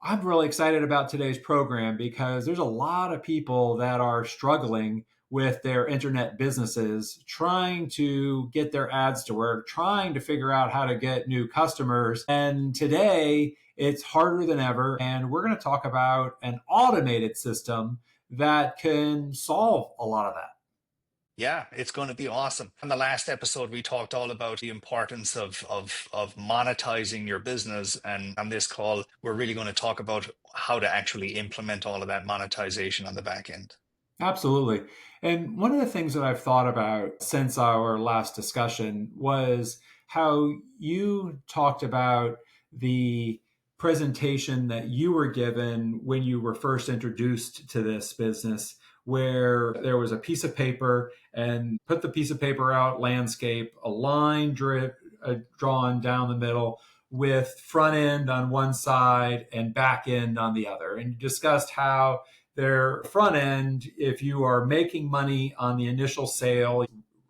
I'm really excited about today's program because there's a lot of people that are struggling with their internet businesses, trying to get their ads to work, trying to figure out how to get new customers. And today it's harder than ever. And we're going to talk about an automated system that can solve a lot of that. Yeah, it's going to be awesome. In the last episode, we talked all about the importance of monetizing your business. And on this call, we're really going to talk about how to actually implement all of that monetization on the back end. Absolutely. And one of the things that I've thought about since our last discussion was how you talked about the presentation that you were given when you were first introduced to this business, where there was a piece of paper and put the piece of paper out, landscape, a line drawn down the middle with front end on one side and back end on the other. And you discussed how their front end, if you are making money on the initial sale,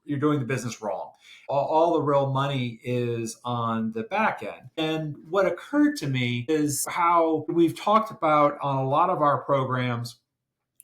you're doing the business wrong. All the real money is on the back end. And what occurred to me is how we've talked about on a lot of our programs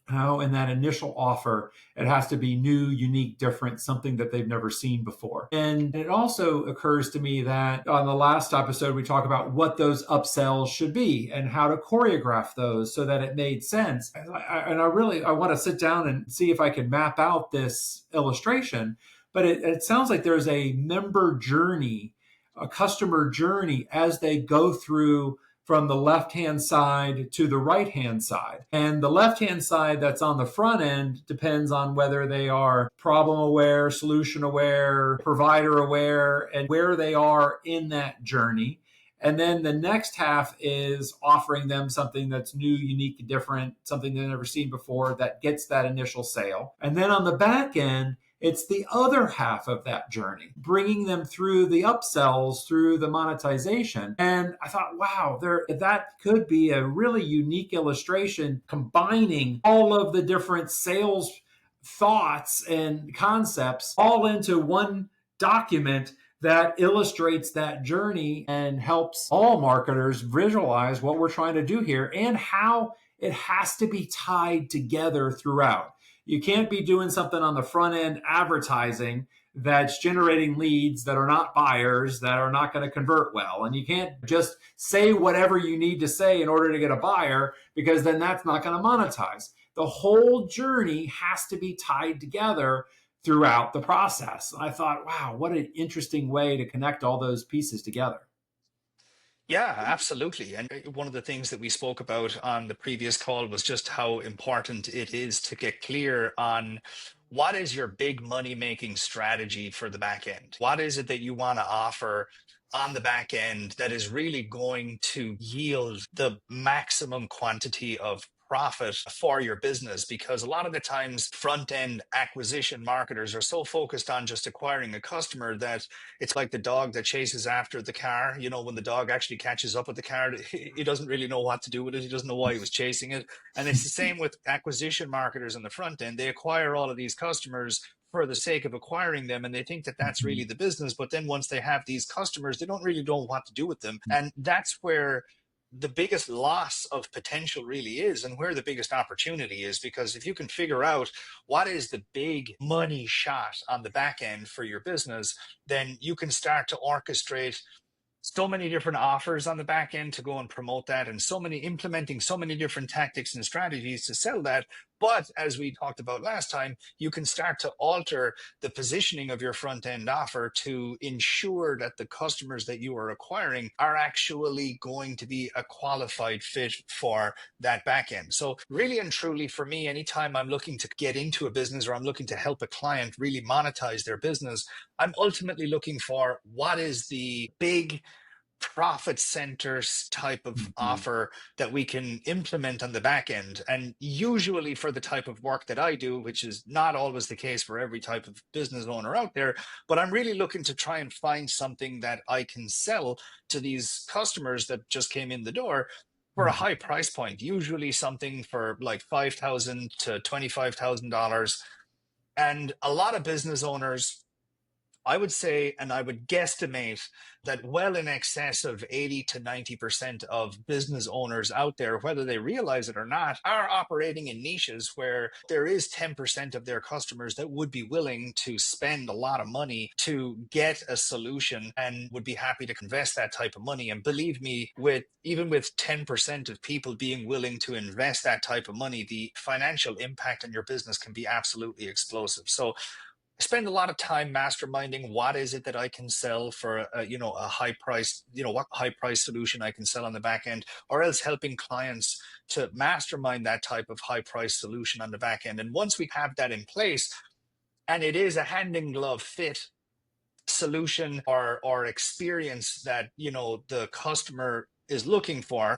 how in that initial offer it has to be new, unique, different, something that they've never seen before. And it also occurs to me that on the last episode we talk about what those upsells should be and how to choreograph those so that it made sense. And I want to sit down and see if I can map out this illustration, but it sounds like there's a member journey, a customer journey as they go through from the left hand side to the right hand side. And the left hand side that's on the front end depends on whether they are problem aware, solution aware, provider aware, and where they are in that journey. And then the next half is offering them something that's new, unique, different, something they've never seen before that gets that initial sale. And then on the back end, it's the other half of that journey, bringing them through the upsells, through the monetization. And I thought, wow, that could be a really unique illustration combining all of the different sales thoughts and concepts all into one document that illustrates that journey and helps all marketers visualize what we're trying to do here and how it has to be tied together throughout. You can't be doing something on the front end advertising that's generating leads that are not buyers, that are not going to convert well. And you can't just say whatever you need to say in order to get a buyer, because then that's not going to monetize. The whole journey has to be tied together throughout the process. I thought, wow, what an interesting way to connect all those pieces together. Yeah, absolutely. And one of the things that we spoke about on the previous call was just how important it is to get clear on what is your big money making strategy for the back end? What is it that you want to offer on the back end that is really going to yield the maximum quantity of profit for your business? Because a lot of the times front end acquisition marketers are so focused on just acquiring a customer that it's like the dog that chases after the car. You know, when the dog actually catches up with the car, he doesn't really know what to do with it. He doesn't know why he was chasing it. And it's the same with acquisition marketers on the front end. They acquire all of these customers for the sake of acquiring them, and they think that that's really the business. But then once they have these customers, they don't really know what to do with them. And that's where the biggest loss of potential really is, and where the biggest opportunity is. Because if you can figure out what is the big money shot on the back end for your business, then you can start to orchestrate so many different offers on the back end to go and promote that, and so many implementing so many different tactics and strategies to sell that. But as we talked about last time, you can start to alter the positioning of your front end offer to ensure that the customers that you are acquiring are actually going to be a qualified fit for that back end. So really and truly, for me, anytime I'm looking to get into a business or I'm looking to help a client really monetize their business, I'm ultimately looking for what is the big profit centers type of Mhm. offer that we can implement on the back end. And usually for the type of work that I do, which is not always the case for every type of business owner out there, but I'm really looking to try and find something that I can sell to these customers that just came in the door for a Mhm. high price point, usually something for like $5,000 to $25,000. And a lot of business owners I would say, and I would guesstimate that well in excess of 80 to 90% of business owners out there, whether they realize it or not, are operating in niches where there is 10% of their customers that would be willing to spend a lot of money to get a solution and would be happy to invest that type of money. And believe me, with even with 10% of people being willing to invest that type of money, the financial impact on your business can be absolutely explosive. So I spend a lot of time masterminding what is it that I can sell for a high price, what high price solution I can sell on the back end, or else helping clients to mastermind that type of high price solution on the back end. And once we have that in place, and it is a hand in glove fit solution or experience that the customer is looking for,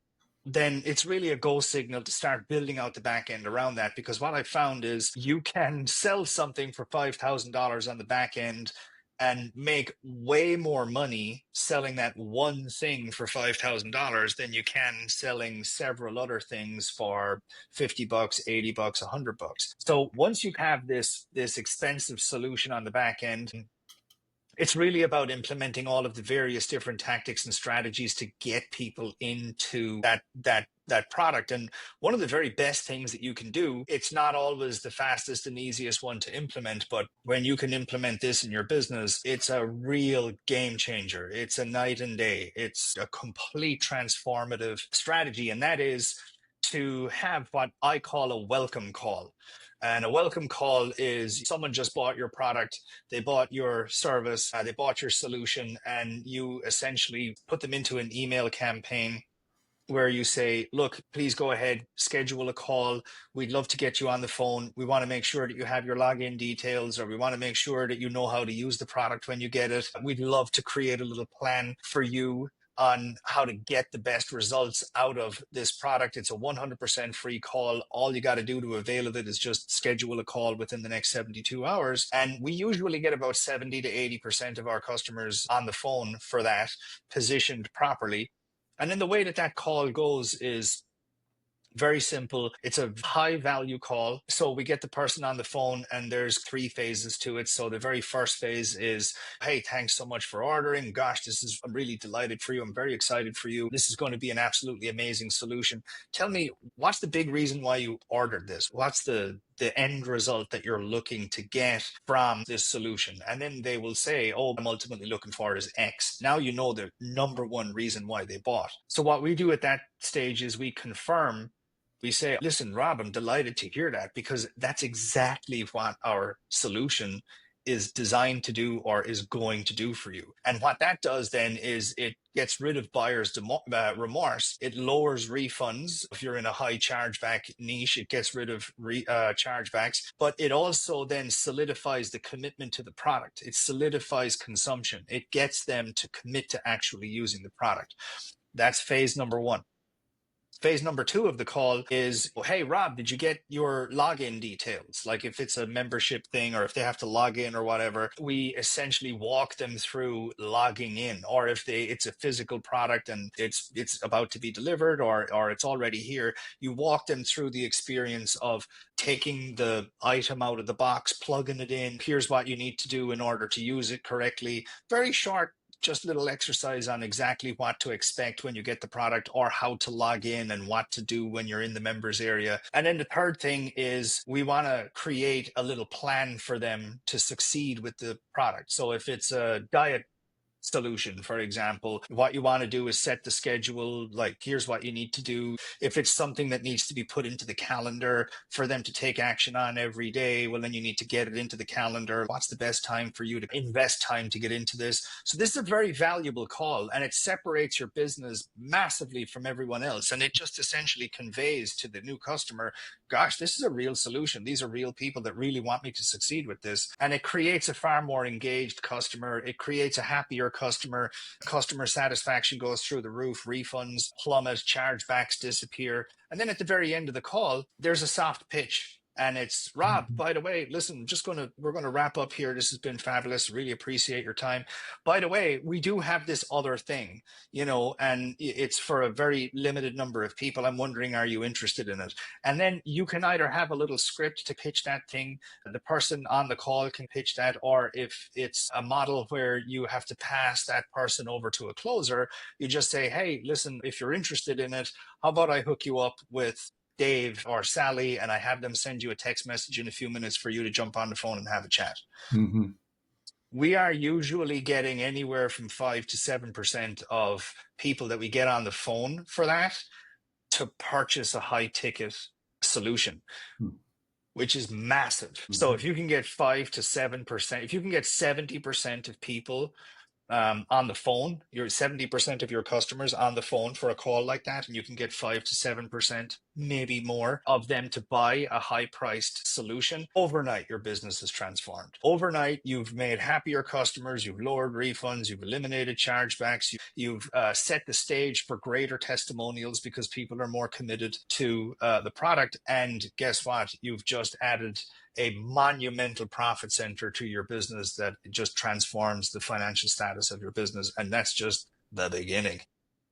then it's really a go signal to start building out the back end around that. Because what I found is you can sell something for $5,000 on the back end and make way more money selling that one thing for $5,000 than you can selling several other things for $50, $80, $100. So once you have this expensive solution on the back end, it's really about implementing all of the various different tactics and strategies to get people into that product. And one of the very best things that you can do, it's not always the fastest and easiest one to implement, but when you can implement this in your business, it's a real game changer. It's a night and day. It's a complete transformative strategy. And that is to have what I call a welcome call. And a welcome call is someone just bought your product, they bought your service, they bought your solution, and you essentially put them into an email campaign where you say, look, please go ahead, schedule a call. We'd love to get you on the phone. We want to make sure that you have your login details, or we want to make sure that you know how to use the product when you get it. We'd love to create a little plan for you on how to get the best results out of this product. It's a 100% free call. All you got to do to avail of it is just schedule a call within the next 72 hours. And we usually get about 70 to 80% of our customers on the phone for that, positioned properly. And then the way that call goes is very simple. It's a high value call. So we get the person on the phone and there's 3 phases to it. So the very first phase is, hey, thanks so much for ordering. Gosh, I'm really delighted for you. I'm very excited for you. This is going to be an absolutely amazing solution. Tell me, what's the big reason why you ordered this? What's the end result that you're looking to get from this solution? And then they will say, oh, I'm ultimately looking for is X. Now you know the number one reason why they bought. So what we do at that stage is we confirm. We say, listen, Rob, I'm delighted to hear that, because that's exactly what our solution is designed to do or is going to do for you. And what that does then is it gets rid of buyer's remorse. It lowers refunds. If you're in a high chargeback niche, it gets rid of chargebacks, but it also then solidifies the commitment to the product. It solidifies consumption. It gets them to commit to actually using the product. That's phase number 1. Phase number 2 of the call is, well, hey, Rob, did you get your login details? Like if it's a membership thing or if they have to log in or whatever, we essentially walk them through logging in. Or if it's a physical product and it's about to be delivered or it's already here, you walk them through the experience of taking the item out of the box, plugging it in. Here's what you need to do in order to use it correctly. Very short, just a little exercise on exactly what to expect when you get the product, or how to log in and what to do when you're in the members area. And then the third thing is we want to create a little plan for them to succeed with the product. So if it's a diet solution, for example, what you want to do is set the schedule, like here's what you need to do. If it's something that needs to be put into the calendar for them to take action on every day, well, then you need to get it into the calendar. What's the best time for you to invest time to get into this? So this is a very valuable call, and it separates your business massively from everyone else. And it just essentially conveys to the new customer, gosh, this is a real solution. These are real people that really want me to succeed with this. And it creates a far more engaged customer. It creates a happier customer. Customer satisfaction goes through the roof. Refunds plummet, chargebacks disappear. And then at the very end of the call, there's a soft pitch. And it's, Rob, by the way, listen, we're gonna wrap up here. This has been fabulous. Really appreciate your time. By the way, we do have this other thing, and it's for a very limited number of people. I'm wondering, are you interested in it? And then you can either have a little script to pitch that thing, the person on the call can pitch that, or if it's a model where you have to pass that person over to a closer, you just say, hey, listen, if you're interested in it, how about I hook you up with Dave or Sally, and I have them send you a text message in a few minutes for you to jump on the phone and have a chat. Mm-hmm. We are usually getting anywhere from 5 to 7% of people that we get on the phone for that to purchase a high ticket solution, which is massive. Mm-hmm. So if you can get 5 to 7%, if you can get 70% of people on the phone, you're 70% of your customers on the phone for a call like that, and you can get 5 to 7%, maybe more, of them to buy a high-priced solution. Overnight, your business is transformed. Overnight, you've made happier customers, you've lowered refunds, you've eliminated chargebacks, you've set the stage for greater testimonials because people are more committed to the product. And guess what? You've just added a monumental profit center to your business that just transforms the financial status of your business. And that's just the beginning.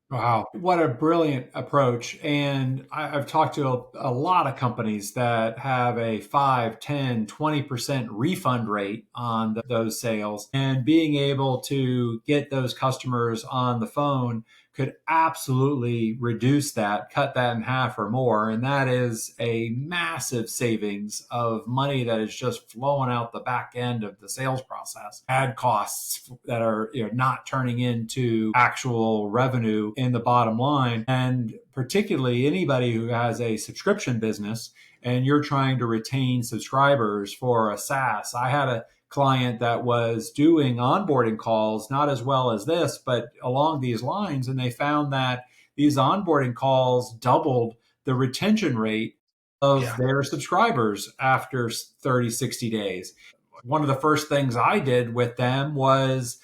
Wow, what a brilliant approach. And I've talked to a lot of companies that have a 5, 10, 20% refund rate on those sales. And being able to get those customers on the phone could absolutely reduce that, cut that in half or more. And that is a massive savings of money that is just flowing out the back end of the sales process. Ad costs that are not turning into actual revenue in the bottom line. And particularly anybody who has a subscription business and you're trying to retain subscribers for a SaaS. I had a client that was doing onboarding calls, not as well as this, but along these lines. And they found that these onboarding calls doubled the retention rate of their subscribers after 30, 60 days. One of the first things I did with them was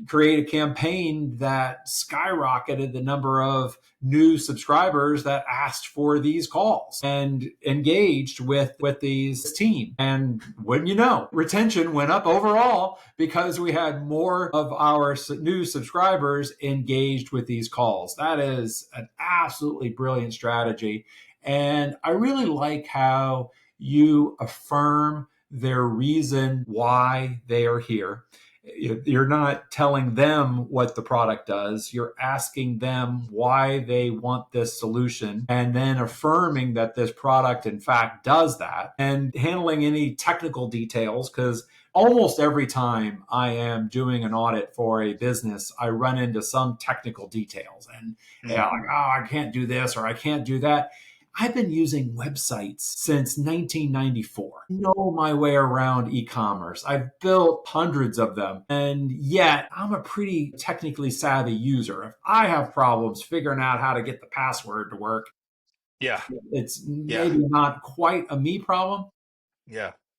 create a campaign that skyrocketed the number of new subscribers that asked for these calls and engaged with these team. And wouldn't you know, retention went up overall because we had more of our new subscribers engaged with these calls. That is an absolutely brilliant strategy. And I really like how you affirm their reason why they are here. You're not telling them what the product does. You're asking them why they want this solution and then affirming that this product, in fact, does that and handling any technical details. Because almost every time I am doing an audit for a business, I run into some technical details and I can't do this or I can't do that. I've been using websites since 1994. I know my way around e-commerce. I've built hundreds of them, and yet I'm a pretty technically savvy user. If I have problems figuring out how to get the password to work, it's maybe not quite a me problem.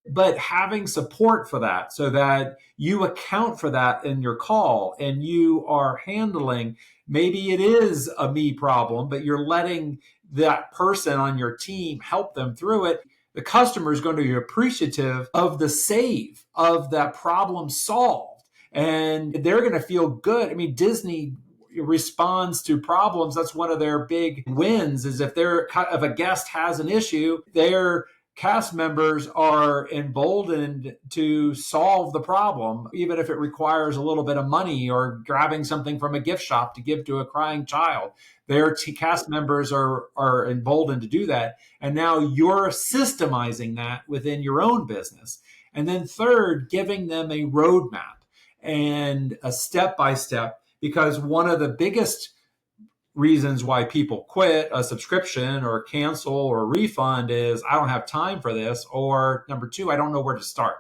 But having support for that so that you account for that in your call and you are handling, maybe it is a me problem, but you're letting that person on your team help them through it. The customer is going to be appreciative of the save, of that problem solved, and they're going to feel good. I mean, Disney responds to problems. That's one of their big wins, is if a guest has an issue, their cast members are emboldened to solve the problem, even if it requires a little bit of money or grabbing something from a gift shop to give to a crying child. Their cast members are emboldened to do that. And now you're systemizing that within your own business. And then third, giving them a roadmap and a step-by-step, because one of the biggest reasons why people quit a subscription or cancel or refund is I don't have time for this, or number two, I don't know where to start.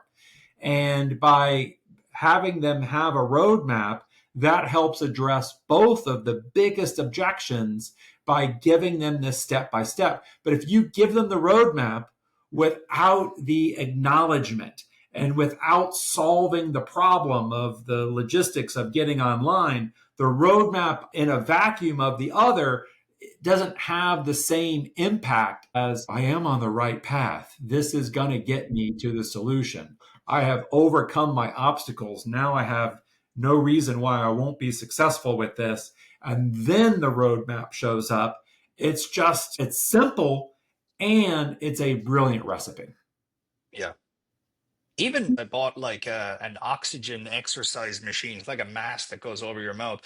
And by having them have a roadmap, that helps address both of the biggest objections by giving them this step by step. But if you give them the roadmap without the acknowledgement and without solving the problem of the logistics of getting online, the roadmap in a vacuum of the other doesn't have the same impact as I am on the right path. This is going to get me to the solution. I have overcome my obstacles. Now I have no reason why I won't be successful with this. And then the roadmap shows up. It's simple and it's a brilliant recipe. Yeah. Even I bought like an oxygen exercise machine. It's like a mask that goes over your mouth.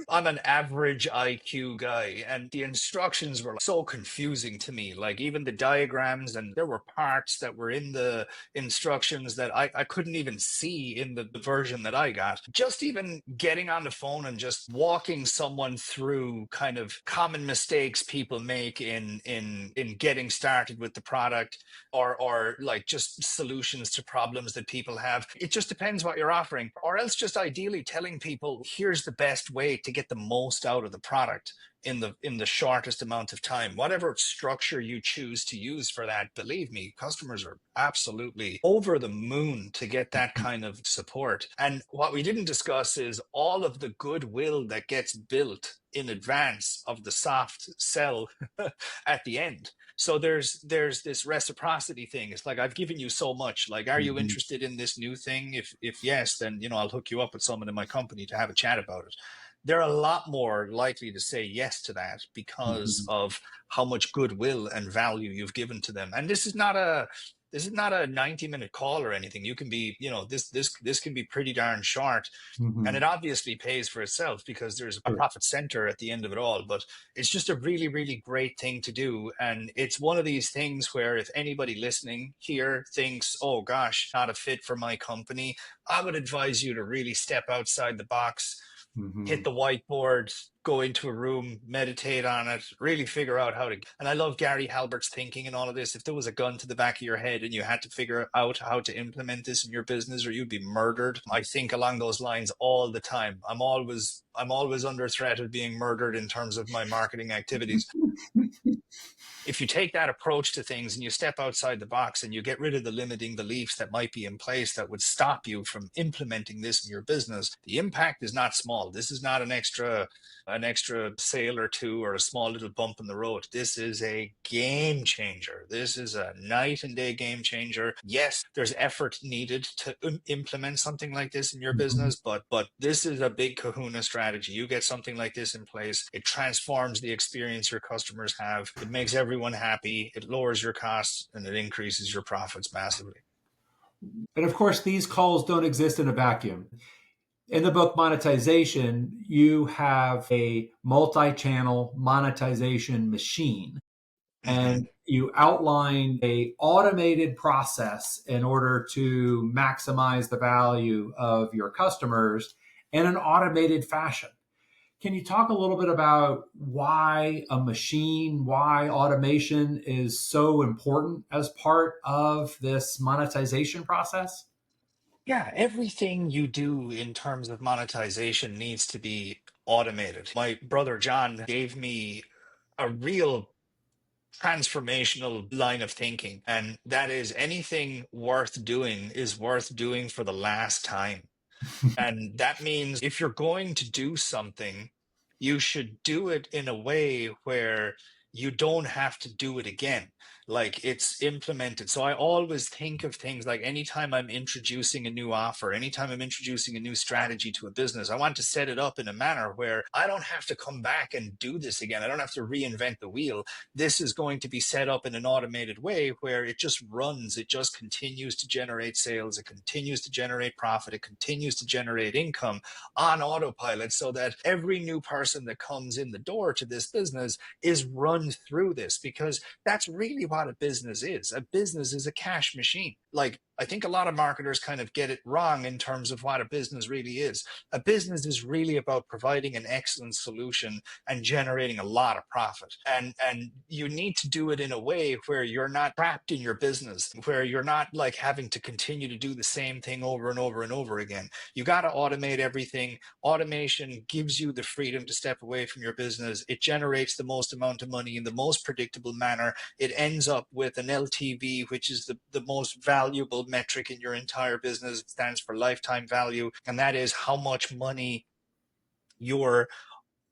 I'm an average IQ guy, and the instructions were so confusing to me. Like even the diagrams, and there were parts that were in the instructions that I couldn't even see in the version that I got. Just even getting on the phone and just walking someone through kind of common mistakes people make in getting started with the product, or like just solutions to problems that people have. It just depends what you're offering, or else just ideally telling people here's the best way to get the most out of the product in the shortest amount of time. Whatever structure you choose to use for that, believe me, customers are absolutely over the moon to get that kind of support. And what we didn't discuss is all of the goodwill that gets built in advance of the soft sell at the end. So there's this reciprocity thing. It's like, I've given you so much. Like, are you Mhm, interested in this new thing? If yes, then I'll hook you up with someone in my company to have a chat about it. They're a lot more likely to say yes to that because mhm, of how much goodwill and value you've given to them. And this is not a 90-minute call or anything. You can be, this can be pretty darn short, and it mhm. obviously pays for itself because there's a Sure. profit center at the end of it all. But it's just a really, really great thing to do. And it's one of these things where if anybody listening here thinks, oh gosh, not a fit for my company, I would advise you to really step outside the box, hit Mhm. the whiteboard, go into a room, meditate on it, really figure out how to. And I love Gary Halbert's thinking and all of this. If there was a gun to the back of your head and you had to figure out how to implement this in your business or you'd be murdered, I think along those lines all the time. I'm always under threat of being murdered in terms of my marketing activities. If you take that approach to things and you step outside the box and you get rid of the limiting beliefs that might be in place that would stop you from implementing this in your business, the impact is not small. This is not an extra sale or two or a small little bump in the road. This is a game changer. This is a night and day game changer. Yes, there's effort needed to implement something like this in your Mhm. business, but this is a big kahuna strategy. You get something like this in place, it transforms the experience your customers have. It makes everyone happy. It lowers your costs and it increases your profits massively. And of course, these calls don't exist in a vacuum. In the book Monetization, you have a multi channel monetization machine, Hmm. and you outline a automated process in order to maximize the value of your customers in an automated fashion. Can you talk a little bit about why a machine, why automation is so important as part of this monetization process? Yeah, everything you do in terms of monetization needs to be automated. My brother John gave me a real transformational line of thinking, and that is anything worth doing is worth doing for the last time. And that means if you're going to do something, you should do it in a way where you don't have to do it again. Like it's implemented. So I always think of things like anytime I'm introducing a new offer, anytime I'm introducing a new strategy to a business, I want to set it up in a manner where I don't have to come back and do this again. I don't have to reinvent the wheel. This is going to be set up in an automated way where it just runs, it just continues to generate sales, it continues to generate profit, it continues to generate income on autopilot, so that every new person that comes in the door to this business is run through this, because that's really what a business is. A business is a cash machine. Like, I think a lot of marketers kind of get it wrong in terms of what a business really is. A business is really about providing an excellent solution and generating a lot of profit. And you need to do it in a way where you're not trapped in your business, where you're not like having to continue to do the same thing over and over and over again. You got to automate everything. Automation gives you the freedom to step away from your business. It generates the most amount of money in the most predictable manner. It ends up with an LTV, which is the most valuable metric in your entire business. It stands for lifetime value. And that is how much money your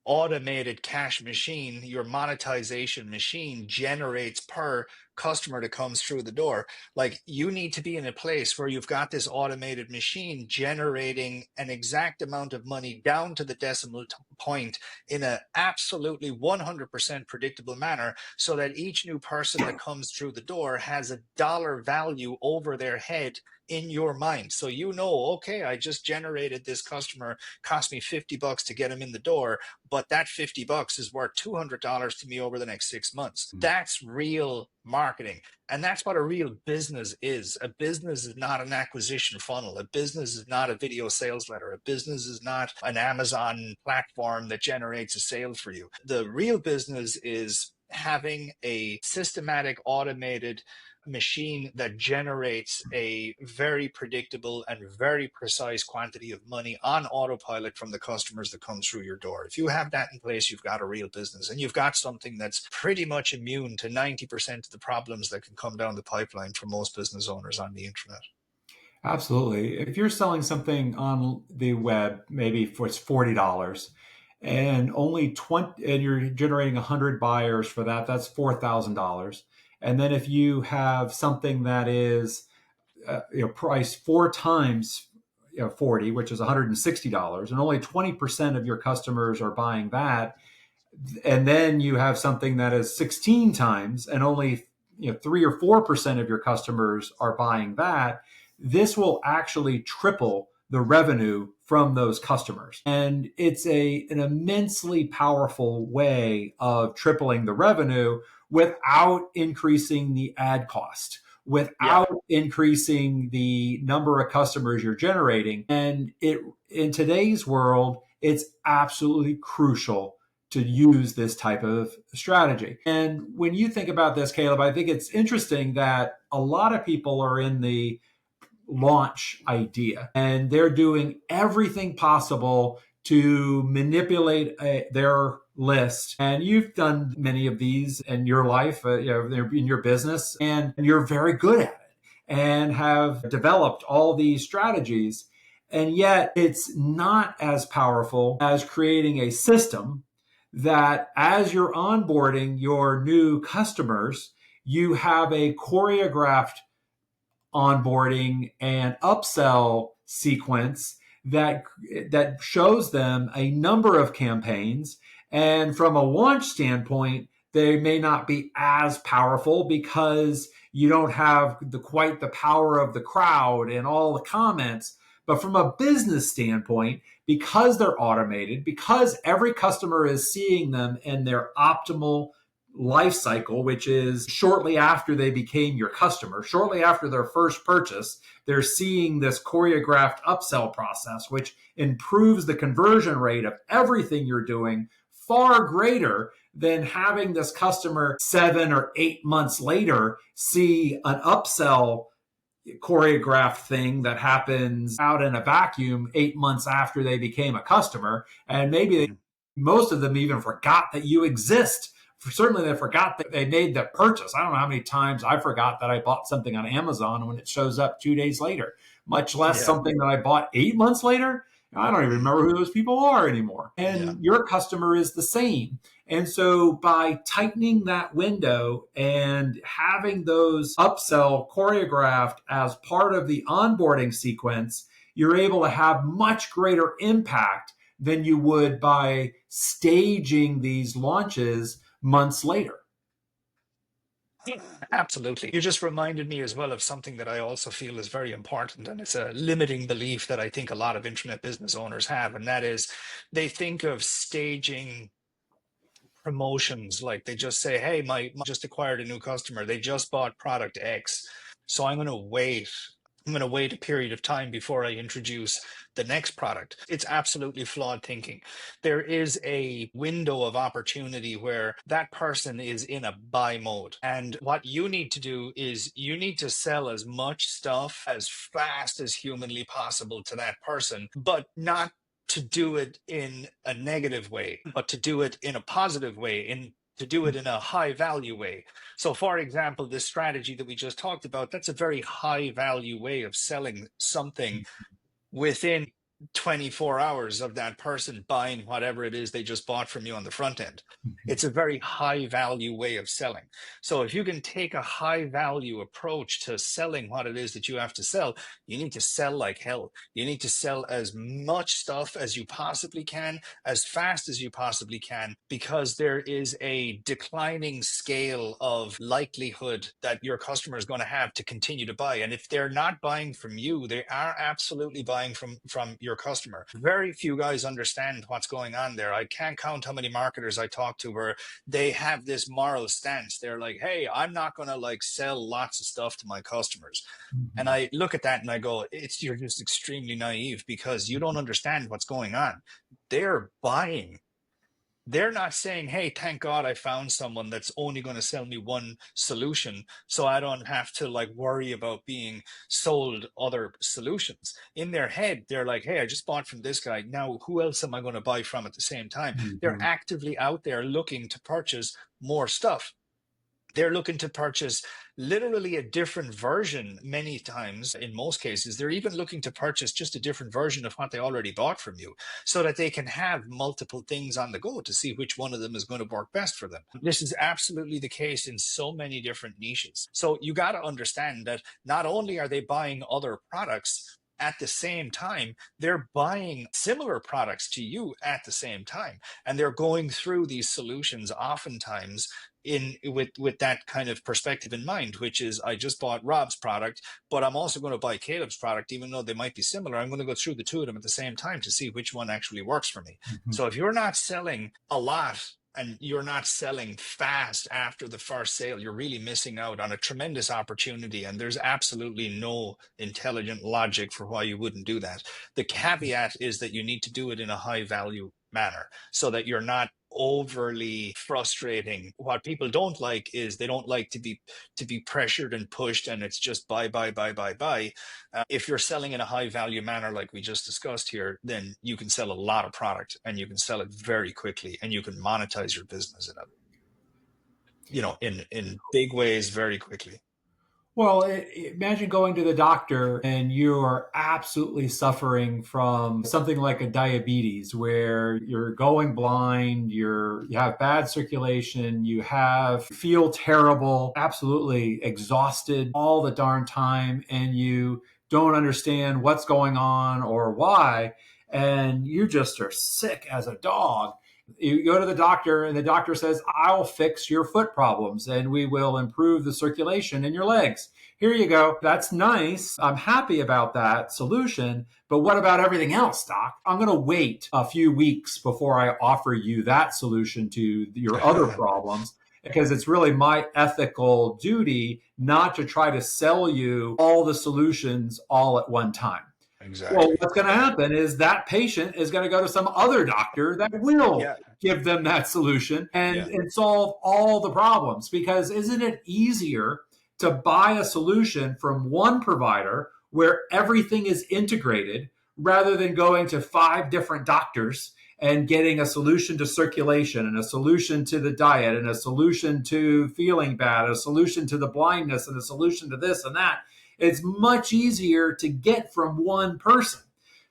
automated cash machine, your monetization machine generates per customer that comes through the door. Like, you need to be in a place where you've got this automated machine generating an exact amount of money down to the decimal point in a absolutely 100% predictable manner, so that each new person that comes through the door has a dollar value over their head in your mind. So you know, okay, I just generated this customer, cost me $50 to get him in the door, but that $50 is worth $200 to me over the next 6 months. That's real marketing. And that's what a real business is. A business is not an acquisition funnel. A business is not a video sales letter. A business is not an Amazon platform that generates a sale for you. The real business is having a systematic, automated machine that generates a very predictable and very precise quantity of money on autopilot from the customers that come through your door. If you have that in place, you've got a real business, and you've got something that's pretty much immune to 90% of the problems that can come down the pipeline for most business owners on the internet. Absolutely. If you're selling something on the web, maybe for it's $40 and only 20 and you're generating 100 buyers for that, that's $4,000. And then if you have something that is priced four times 40, which is $160, and only 20% of your customers are buying that, and then you have something that is 16 times and only 3 or 4% of your customers are buying that, this will actually triple the revenue from those customers. And it's an immensely powerful way of tripling the revenue without increasing the ad cost, Yeah. without increasing the number of customers you're generating. And in today's world, it's absolutely crucial to use this type of strategy. And when you think about this, Caleb, I think it's interesting that a lot of people are in the launch idea and they're doing everything possible to manipulate their list. And you've done many of these in your life, in your business, and you're very good at it and have developed all these strategies. And yet it's not as powerful as creating a system that as you're onboarding your new customers, you have a choreographed onboarding and upsell sequence that shows them a number of campaigns. And from a launch standpoint, they may not be as powerful because you don't have quite the power of the crowd and all the comments. But from a business standpoint, because they're automated, because every customer is seeing them in their optimal life cycle, which is shortly after they became your customer, shortly after their first purchase, they're seeing this choreographed upsell process, which improves the conversion rate of everything you're doing far greater than having this customer 7 or 8 months later see an upsell choreographed thing that happens out in a vacuum 8 months after they became a customer. And maybe most of them even forgot that you exist. Certainly they forgot that they made the purchase. I don't know how many times I forgot that I bought something on Amazon when it shows up 2 days later, much less Yeah. something that I bought 8 months later. I don't even remember who those people are anymore. Yeah. And your customer is the same. And so by tightening that window and having those upsell choreographed as part of the onboarding sequence, you're able to have much greater impact than you would by staging these launches months later. Absolutely. You just reminded me as well of something that I also feel is very important, and it's a limiting belief that I think a lot of internet business owners have, and that is they think of staging promotions like they just say, hey, my just acquired a new customer, they just bought product X, so I'm going to wait a period of time before I introduce the next product. It's absolutely flawed thinking. There is a window of opportunity where that person is in a buy mode. And what you need to do is you need to sell as much stuff as fast as humanly possible to that person, but not to do it in a negative way, but to do it in a positive way, to do it in a high value way. So, for example, this strategy that we just talked about, that's a very high value way of selling something within 24 hours of that person buying whatever it is they just bought from you on the front end. It's a very high value way of selling. So if you can take a high value approach to selling what it is that you have to sell, you need to sell like hell. You need to sell as much stuff as you possibly can, as fast as you possibly can, because there is a declining scale of likelihood that your customer is going to have to continue to buy. And if they're not buying from you, they are absolutely buying from your customer. Very few guys understand what's going on there. I can't count how many marketers I talk to where they have this moral stance. They're like, hey, I'm not going to like sell lots of stuff to my customers. And Mhm. I look at that and I go, you're just extremely naive because you don't understand what's going on. They're buying. They're not saying, hey, thank God I found someone that's only going to sell me one solution so I don't have to like worry about being sold other solutions. In their head, they're like, hey, I just bought from this guy. Now, who else am I going to buy from at the same time? They're Mhm. actively out there looking to purchase more stuff. They're looking to purchase literally a different version many times. In most cases, they're even looking to purchase just a different version of what they already bought from you so that they can have multiple things on the go to see which one of them is going to work best for them. This is absolutely the case in so many different niches. So you got to understand that not only are they buying other products, at the same time, they're buying similar products to you at the same time. And they're going through these solutions oftentimes in with that kind of perspective in mind, which is I just bought Rob's product, but I'm also going to buy Caleb's product, even though they might be similar. I'm going to go through the two of them at the same time to see which one actually works for me. Mhm. So if you're not selling a lot and you're not selling fast after the first sale, you're really missing out on a tremendous opportunity. And there's absolutely no intelligent logic for why you wouldn't do that. The caveat is that you need to do it in a high value manner so that you're not overly frustrating. What people don't like is they don't like to be pressured and pushed and it's just buy buy buy buy buy. If you're selling in a high value manner like we just discussed here, then you can sell a lot of product and you can sell it very quickly and you can monetize your business in a, in big ways very quickly. Well, imagine going to the doctor and you are absolutely suffering from something like a diabetes where you're going blind, you have bad circulation, feel terrible, absolutely exhausted all the darn time, and you don't understand what's going on or why, and you just are sick as a dog. You go to the doctor and the doctor says, I'll fix your foot problems and we will improve the circulation in your legs. Here you go. That's nice. I'm happy about that solution. But what about everything else, doc? I'm going to wait a few weeks before I offer you that solution to your other problems because it's really my ethical duty not to try to sell you all the solutions all at one time. Well, Exactly. what's going to Yeah. happen is that patient is going to go to some other doctor that will Yeah. give them that solution Yeah. and solve all the problems. Because isn't it easier to buy a solution from one provider where everything is integrated rather than going to five different doctors and getting a solution to circulation and a solution to the diet and a solution to feeling bad, a solution to the blindness and a solution to this and that? It's much easier to get from one person.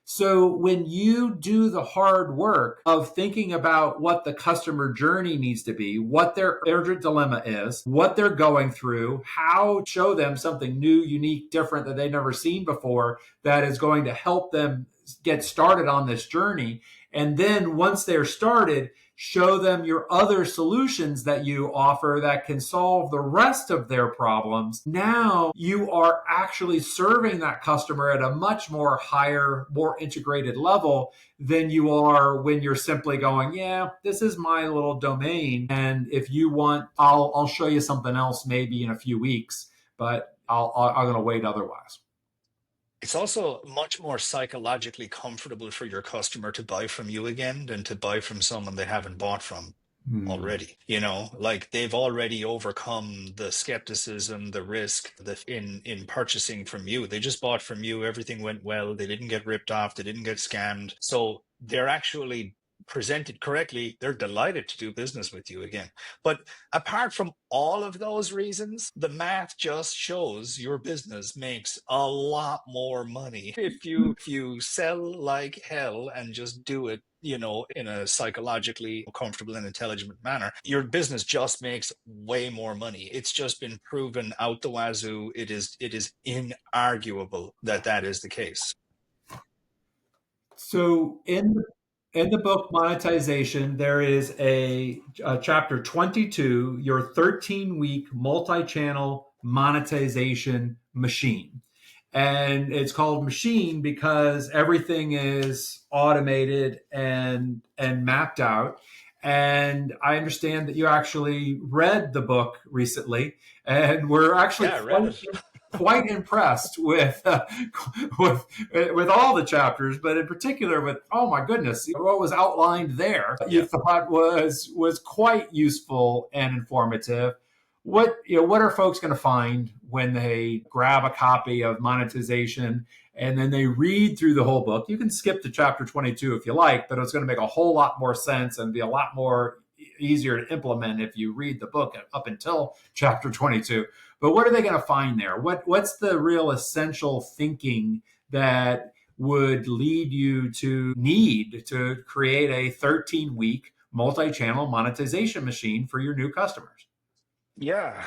So when you do the hard work of thinking about what the customer journey needs to be, what their urgent dilemma is, what they're going through, how to show them something new, unique, different that they've never seen before that is going to help them get started on this journey. And then once they're started, show them your other solutions that you offer that can solve the rest of their problems. Now you are actually serving that customer at a much more higher, more integrated level than you are when you're simply going, yeah, this is my little domain. And if you want, I'll show you something else maybe in a few weeks, but I'm going to wait otherwise. It's also much more psychologically comfortable for your customer to buy from you again than to buy from someone they haven't bought from Hmm. already. Like they've already overcome the skepticism, the risk that in purchasing from you. They just bought from you, everything went well, they didn't get ripped off, they didn't get scammed. So they're actually presented correctly, they're delighted to do business with you again. But apart from all of those reasons, the math just shows your business makes a lot more money if you sell like hell and just do it, in a psychologically comfortable and intelligent manner. Your business just makes way more money. It's just been proven out the wazoo. It is inarguable that that is the case. So in the book Monetization, there is a chapter 22, your 13-week multi-channel monetization machine. And it's called machine because everything is automated and mapped out. And I understand that you actually read the book recently, and we're actually Yeah, I read it. quite impressed with with all the chapters, but in particular with, oh my goodness, what was outlined there you Yeah. thought was quite useful and informative. What are folks going to find when they grab a copy of Monetization and then they read through the whole book? You can skip to chapter 22 if you like, but it's going to make a whole lot more sense and be a lot more easier to implement if you read the book up until chapter 22. But what are they going to find there? What's the real essential thinking that would lead you to need to create a 13-week multi-channel monetization machine for your new customers? Yeah,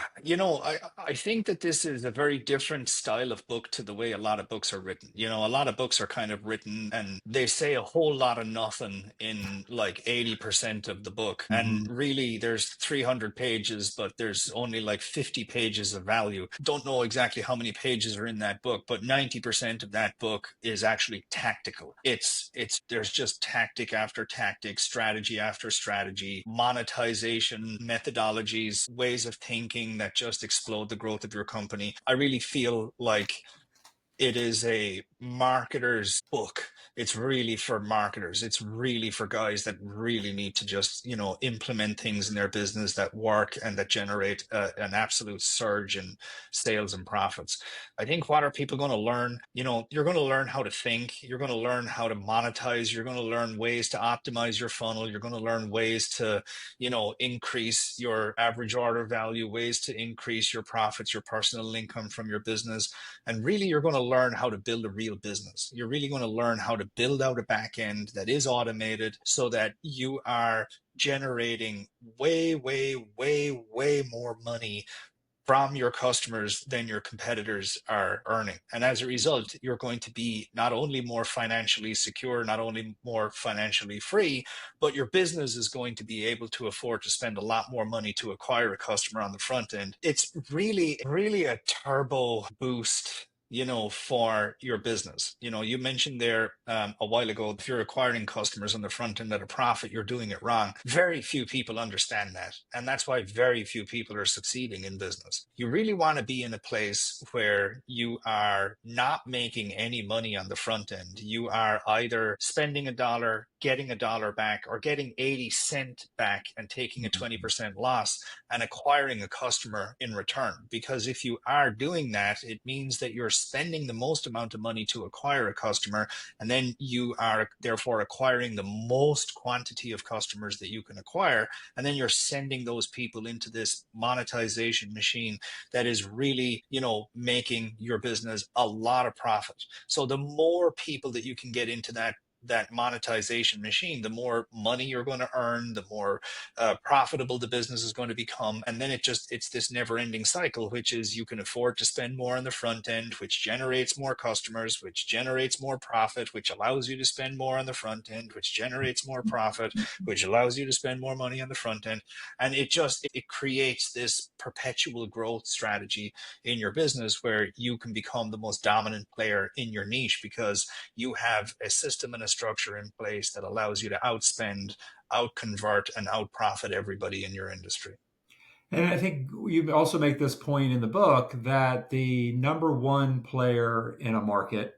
I think that this is a very different style of book to the way a lot of books are written. A lot of books are kind of written and they say a whole lot of nothing in like 80% of the book. And Mm-hmm. really, there's 300 pages, but there's only like 50 pages of value. Don't know exactly how many pages are in that book, but 90% of that book is actually tactical. There's just tactic after tactic, strategy after strategy, monetization methodologies, ways of thinking that just explode the growth of your company. I really feel like it is a marketer's book. It's really for marketers. It's really for guys that really need to just, implement things in their business that work and that generate an absolute surge in sales and profits. I think what are people going to learn? You're going to learn how to think. You're going to learn how to monetize. You're going to learn ways to optimize your funnel. You're going to learn ways to, increase your average order value, ways to increase your profits, your personal income from your business. And really, you're going to learn how to build a real business. You're really going to learn how to build out a back end that is automated so that you are generating way, way, way, way more money from your customers than your competitors are earning. And as a result, you're going to be not only more financially secure, not only more financially free, but your business is going to be able to afford to spend a lot more money to acquire a customer on the front end. It's really, really a turbo boost, for your business. You mentioned there a while ago, if you're acquiring customers on the front end at a profit, you're doing it wrong. Very few people understand that. And that's why very few people are succeeding in business. You really want to be in a place where you are not making any money on the front end. You are either spending $1, getting $1 back, or getting 80 cents back and taking a 20% loss and acquiring a customer in return. Because if you are doing that, it means that you're spending the most amount of money to acquire a customer, and then you are therefore acquiring the most quantity of customers that you can acquire, and then you're sending those people into this monetization machine that is really, making your business a lot of profit. So the more people that you can get into that monetization machine, the more money you're going to earn, the more profitable the business is going to become. And then it's this never ending cycle, which is you can afford to spend more on the front end, which generates more customers, which generates more profit, which allows you to spend more on the front end, which generates more profit, which allows you to spend more money on the front end. And it creates this perpetual growth strategy in your business where you can become the most dominant player in your niche because you have a system and a structure in place that allows you to outspend, outconvert, and outprofit everybody in your industry. And I think you also make this point in the book that the number one player in a market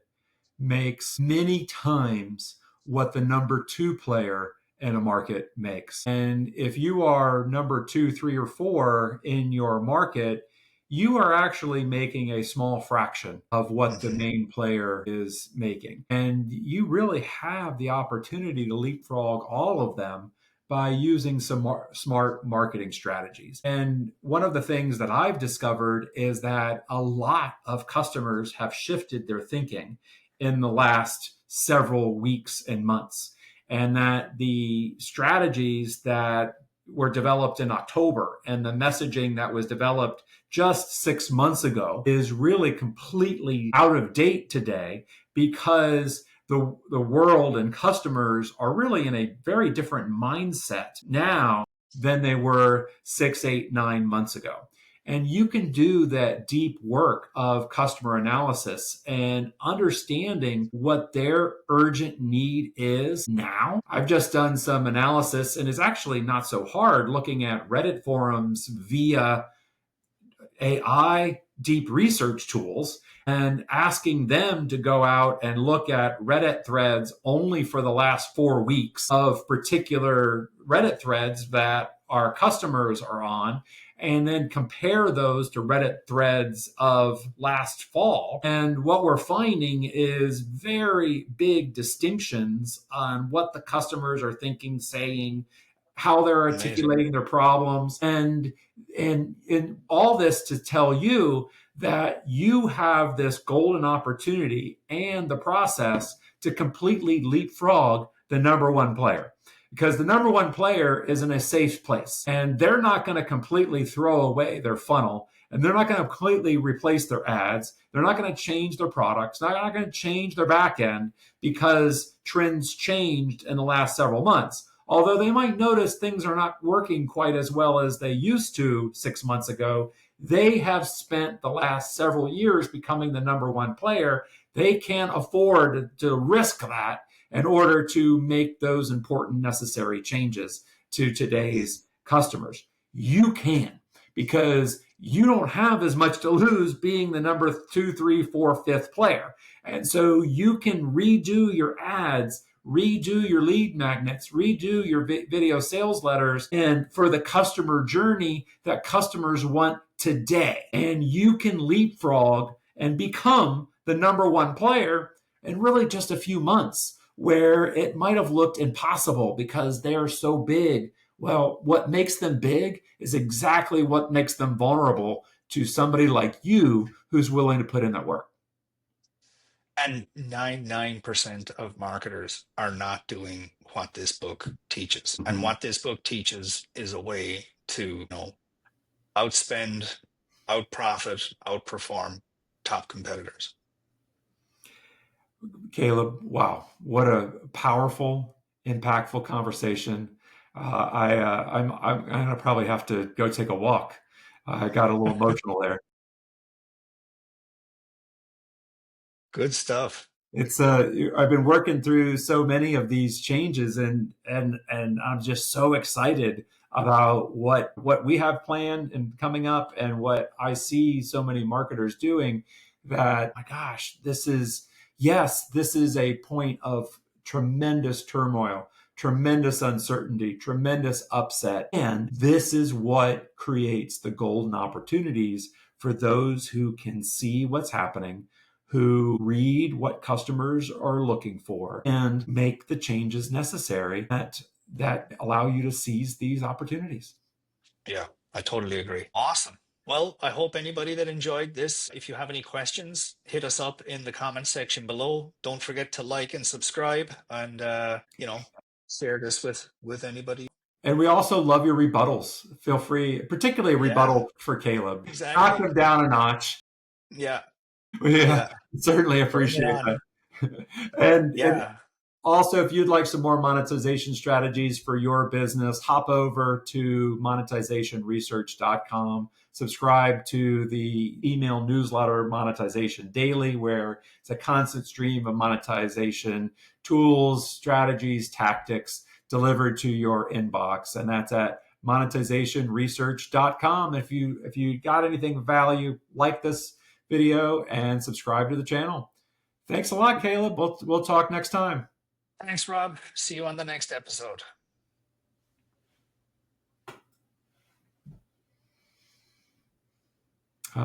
makes many times what the number two player in a market makes. And if you are number two, three, or four in your market, you are actually making a small fraction of what the Hmm. main player is making. And you really have the opportunity to leapfrog all of them by using some smart marketing strategies. And one of the things that I've discovered is that a lot of customers have shifted their thinking in the last several weeks and months. And that the strategies that were developed in October and the messaging that was developed just 6 months ago is really completely out of date today because the world and customers are really in a very different mindset now than they were 6, 8, 9 months ago. And you can do that deep work of customer analysis and understanding what their urgent need is now. I've just done some analysis, and it's actually not so hard looking at Reddit forums via AI deep research tools and asking them to go out and look at Reddit threads only for the last 4 weeks of particular Reddit threads that our customers are on, and then compare those to Reddit threads of last fall. And what we're finding is very big distinctions on what the customers are thinking, saying, how they're Amazing. articulating their problems, and all this to tell you that you have this golden opportunity and the process to completely leapfrog the number one player, because the number one player is in a safe place and they're not going to completely throw away their funnel, and they're not going to completely replace their ads. They're not going to change their products. They're not going to change their back end because trends changed in the last several months. Although they might notice things are not working quite as well as they used to 6 months ago, they have spent the last several years becoming the number one player. They can't afford to risk that in order to make those important necessary changes to today's customers. You can, because you don't have as much to lose being the number 2, 3, 4, 5th player. And so you can redo your ads, redo your lead magnets, redo your video sales letters, and for the customer journey that customers want today. And you can leapfrog and become the number one player in really just a few months, where it might have looked impossible because they are so big. Well, what makes them big is exactly what makes them vulnerable to somebody like you who's willing to put in that work. And 99% of marketers are not doing what this book teaches. And Mhm. what this book teaches is a way to, outspend, outprofit, outperform top competitors. Caleb, wow, what a powerful, impactful conversation. I'm gonna probably have to go take a walk. I got a little emotional there. Good stuff. It's I've been working through so many of these changes, and I'm just so excited about what we have planned and coming up, and what I see so many marketers doing, that my gosh, this is, yes, this is a point of tremendous turmoil, tremendous uncertainty, tremendous upset, and this is what creates the golden opportunities for those who can see what's happening, who read what customers are looking for, and make the changes necessary that allow you to seize these opportunities. Yeah, I totally agree. Awesome. Well, I hope anybody that enjoyed this, if you have any questions, hit us up in the comment section below. Don't forget to like and subscribe, and share this with anybody. And we also love your rebuttals. Feel free, particularly a Yeah, rebuttal for Caleb. Knock exactly. them down a notch. Yeah, We yeah. certainly Bring it appreciate on. that. And Yeah. also, if you'd like some more monetization strategies for your business, hop over to monetizationresearch.com. Subscribe to the email newsletter Monetization Daily, where it's a constant stream of monetization tools, strategies, tactics delivered to your inbox. And that's at monetizationresearch.com. If you got anything of value, like this video and subscribe to the channel. Thanks a lot, Caleb. We'll talk next time. Thanks, Rob. See you on the next episode.